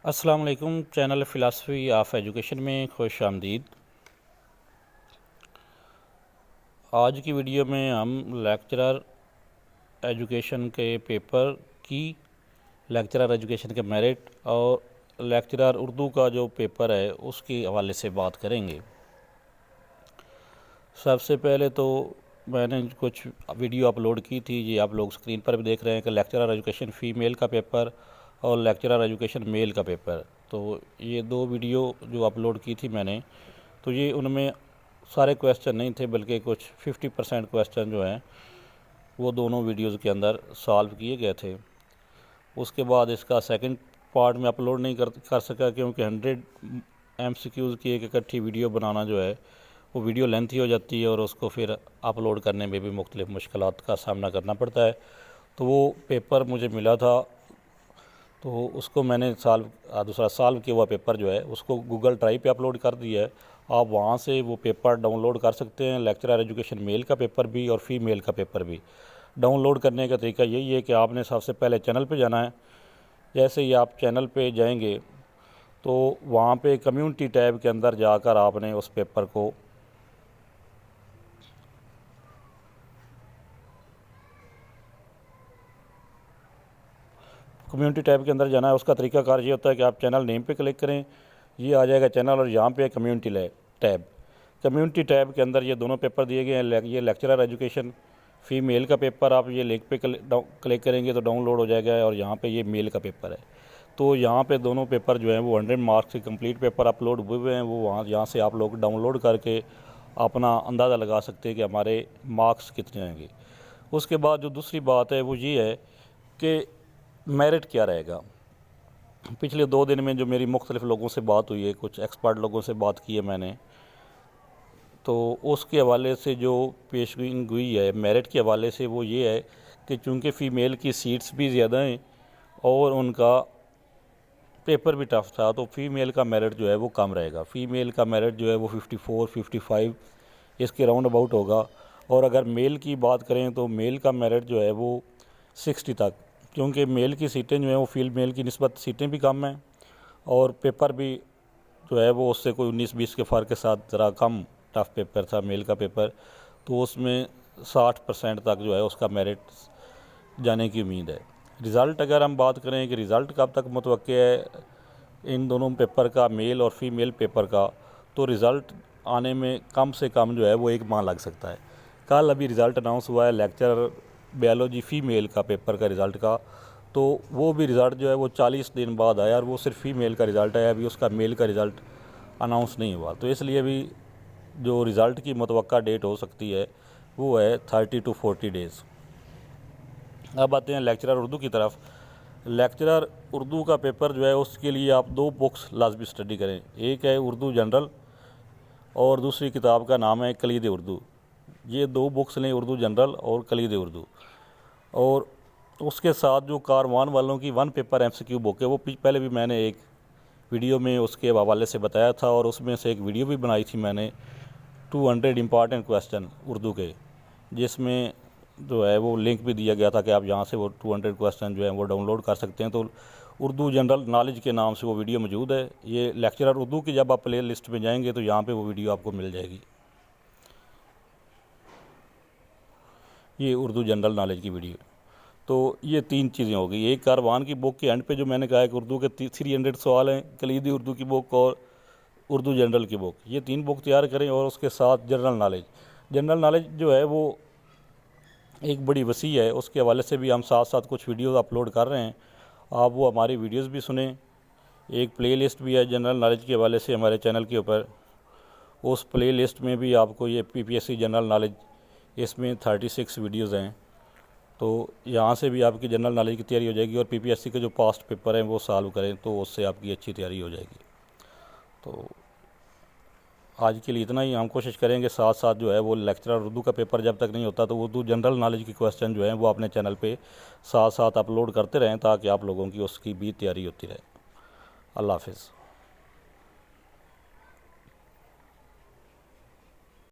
अस्सलाम वालेकुम। Channel philosophy of education में खुश आमदीद। आज की वीडियो में हम लेक्चरर एजुकेशन के पेपर की, लेक्चरर एजुकेशन के मेरिट और लेक्चरर उर्दू का जो पेपर है उसके हवाले से बात करेंगे। सबसे पहले तो मैंने कुछ वीडियो अपलोड की थी, ये आप लोग स्क्रीन पर भी देख रहे हैं कि लेक्चरर एजुकेशन फ़ीमेल का पेपर और लेक्चरर एजुकेशन मेल का पेपर। तो ये दो वीडियो जो अपलोड की थी मैंने, तो ये उनमें सारे क्वेश्चन नहीं थे, बल्कि कुछ 50% क्वेश्चन जो हैं वो दोनों वीडियोज़ के अंदर सॉल्व किए गए थे। उसके बाद इसका सेकंड पार्ट में अपलोड नहीं कर सका, क्योंकि 100 MCQs की एक इकट्ठी वीडियो बनाना जो है वो वीडियो लेंथी हो जाती है और उसको फिर अपलोड करने में भी मुख्तलिफ़ मुश्किलात का सामना करना पड़ता है। तो वो पेपर मुझे मिला था, तो उसको मैंने दूसरा सॉल्व किया हुआ पेपर जो है उसको गूगल ड्राइव पे अपलोड कर दिया है। आप वहाँ से वो पेपर डाउनलोड कर सकते हैं, लेक्चरर एजुकेशन मेल का पेपर भी और फीमेल का पेपर भी। डाउनलोड करने का तरीका यही है कि आपने सबसे पहले चैनल पे जाना है। जैसे ही आप चैनल पे जाएंगे तो वहाँ पे कम्युनिटी टैब के अंदर जाकर आपने उस पेपर को कम्युनिटी टैब के अंदर जाना है। उसका तरीकाकार ये होता है कि आप चैनल नेम पे क्लिक करें, ये आ जाएगा चैनल, और यहाँ पे कम्युनिटी टैब। कम्युनिटी टैब के अंदर ये दोनों पेपर दिए गए हैं। ये लेक्चरर एजुकेशन फ़ीमेल का पेपर, आप ये लिंक पे क्लिक करेंगे तो डाउनलोड हो जाएगा, और यहाँ पे ये मेल का पेपर है। तो यहाँ पे दोनों पेपर जो हैं वो 100 मार्क्स के कंप्लीट पेपर अपलोड हुए हैं। वो यहाँ से आप लोग डाउनलोड करके अपना अंदाज़ा लगा सकते हैं कि हमारे मार्क्स कितने आएंगे। उसके बाद जो दूसरी बात है वो ये है कि मेरिट क्या रहेगा। पिछले 2 दिन में जो मेरी मुख्तलिफ़ लोगों से बात हुई है, कुछ एक्सपर्ट लोगों से बात की है मैंने, तो उसके हवाले से जो पेशगोई हुई है मेरिट के हवाले से वो ये है कि चूँकि फ़ीमेल की सीट्स भी ज़्यादा हैं और उनका पेपर भी टफ था, तो फ़ीमेल का मेरिट जो है वो कम रहेगा। फ़ीमेल का मेरिट जो है वो 54, 55 इसके राउंड अबाउट होगा। और अगर मेल की बात करें तो मेल का मेरिट जो है वो 60 तक, क्योंकि मेल की सीटें जो हैं वो फीमेल की निस्बत सीटें भी कम हैं और पेपर भी जो है वो उससे कोई 19-20 के फ़र्क के साथ ज़रा कम टफ पेपर था मेल का पेपर। तो उसमें 60% तक जो है उसका मेरिट जाने की उम्मीद है। रिज़ल्ट अगर हम बात करें कि रिज़ल्ट कब तक मुतवक्के है इन दोनों पेपर का, मेल और फीमेल पेपर का, तो रिज़ल्ट आने में कम से कम जो है वो 1 माह लग सकता है। कल अभी रिज़ल्ट अनाउंस हुआ है लेक्चर बायोलॉजी फ़ीमेल का पेपर का रिज़ल्ट का, तो वो भी रिज़ल्ट जो है वो 40 दिन बाद आया और वो सिर्फ फ़ीमेल का रिज़ल्ट है, अभी उसका मेल का रिज़ल्ट अनाउंस नहीं हुआ। तो इसलिए अभी जो रिज़ल्ट की मुतवक्का डेट हो सकती है वो है 30 to 40 डेज़। अब आते हैं लेक्चरर उर्दू की तरफ। लेक्चरर उर्दू का पेपर जो है उसके लिए आप 2 बुक्स लाजमी स्टडी करें। एक है उर्दू जनरल और दूसरी किताब का नाम है कलीद उर्दू। ये 2 बुक्स लें, उर्दू जनरल और कलीद उर्दू। और उसके साथ जो कारवान वालों की 1 पेपर MCQ बुक है वो पहले भी मैंने एक वीडियो में उसके हवाले से बताया था, और उसमें से एक वीडियो भी बनाई थी मैंने 200 इम्पॉर्टेंट क्वेश्चन उर्दू के, जिसमें जो है वो लिंक भी दिया गया था कि आप यहाँ से वो 200 क्वेश्चन जो हैं वो डाउनलोड कर सकते हैं। तो उर्दू जनरल नॉलेज के नाम से वो वीडियो मौजूद है। ये लेक्चरर उर्दू की जब आप प्ले लिस्ट में जाएंगे तो यहाँ पे वो वीडियो आपको मिल जाएगी। ये उर्दू जनरल नॉलेज की वीडियो। तो ये 3 चीज़ें हो गई। एक कारवान की बुक के एंड पे जो मैंने कहा है कि उर्दू के 300 सवाल हैं, कलीदी उर्दू की बुक और उर्दू जनरल की बुक, ये 3 बुक तैयार करें। और उसके साथ जनरल नॉलेज जो है वो एक बड़ी वसी है, उसके हवाले से भी हम साथ साथ कुछ वीडियोस अपलोड कर रहे हैं। आप वो हमारी वीडियोस भी सुने। एक प्लेलिस्ट भी है जनरल नॉलेज के हवाले से हमारे चैनल के ऊपर, उस प्लेलिस्ट में भी आपको ये PPSC जनरल नॉलेज, इसमें 36 वीडियोज़ हैं। तो यहाँ से भी आपकी जनरल नॉलेज की तैयारी हो जाएगी, और PPSC के जो पास्ट पेपर हैं वो सॉल्व करें तो उससे आपकी अच्छी तैयारी हो जाएगी। तो आज के लिए इतना ही। हम कोशिश करेंगे साथ साथ जो है वो लेक्चरर उर्दू का पेपर जब तक नहीं होता तो उर्दू जनरल नॉलेज के क्वेश्चन जो हैं वो अपने चैनल पे साथ साथ अपलोड करते रहें, ताकि आप लोगों की उसकी भी तैयारी होती रहे। अल्लाह हाफ़िज़।